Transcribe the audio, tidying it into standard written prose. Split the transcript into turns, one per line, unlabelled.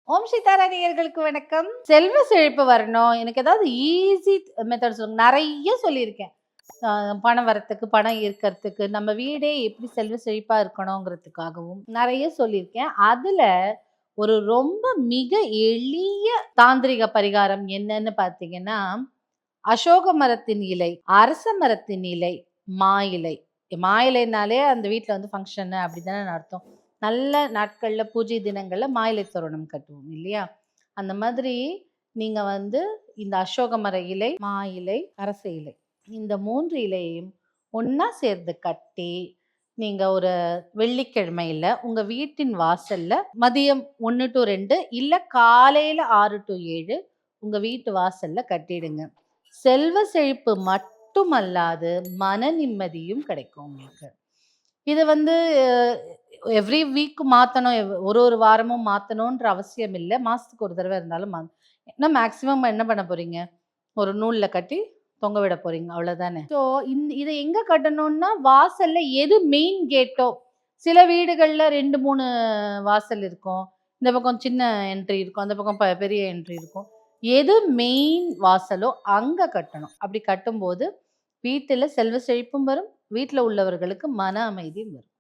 ஓம் சீதாரா நேயர்களுக்கு வணக்கம். செல்வ செழிப்பு வரணும். எனக்கு ஏதாவது ஈஸி மெத்தட் சொல்லுங்க. நெறைய சொல்லியிருக்கேன். பணம் வரத்துக்கு, பணம் ஈர்க்கறதுக்கு, நம்ம வீடே எப்படி செல்வ செழிப்பா இருக்கணுங்கிறதுக்காகவும் நெறைய சொல்லியிருக்கேன். அதுல ஒரு ரொம்ப மிக எளிய தாந்திரிக பரிகாரம் என்னன்னு பார்த்தீங்கன்னா, அசோக மரத்தின் இலை, அரச மரத்தின் இலை, மா இலை. மா இலைனாலே அந்த வீட்ல வந்து ஃபங்ஷன்னு அப்படிதானே அர்த்தம். நல்ல நாட்கள்ல, பூஜை தினங்கள்ல மா இலை தோரணம் கட்டுவோம் இல்லையா? அந்த மாதிரி நீங்க வந்து இந்த அசோக மர இலை, மா இலை, அரச இலை இந்த 3 இலையையும் ஒண்ணா சேர்ந்து கட்டி, நீங்க ஒரு வெள்ளிக்கிழமையில உங்க வீட்டின் வாசல்ல மதியம் 1 டூ 2 இல்ல காலையில 6 டூ 7 உங்க வீட்டு வாசல்ல கட்டிடுங்க. செல்வ செழிப்பு மட்டுமல்லாது மன நிம்மதியும் கிடைக்கும் உங்களுக்கு. இது வந்து எவ்ரி வீக் மாத்தணும். ஒரு வாரமும் மாத்தணுன்ற அவசியம் இல்ல. மாசத்துக்கு ஒரு தடவ இருந்தாலும் ஏன்னா மேக்ஸிமம் என்ன பண்ண போறீங்க? ஒரு நூல்ல கட்டி தொங்க விட போறீங்க. அவ்வளோதானே. ஸோ இத எங்க கட்டணும்னா, வாசல்ல எது மெயின் கேட்டோ சில வீடுகள்ல 2, 3 வாசல் இருக்கும். இந்த பக்கம் சின்ன என்ட்ரி இருக்கும். அந்த பக்கம் பெரிய என்ட்ரி இருக்கும். எது மெயின் வாசலோ அங்க கட்டணும். அப்படி கட்டும்போது வீட்டில செல்வ செழிப்பும் வரும். வீட்ல உள்ளவர்களுக்கு மன அமைதியும் வரும்.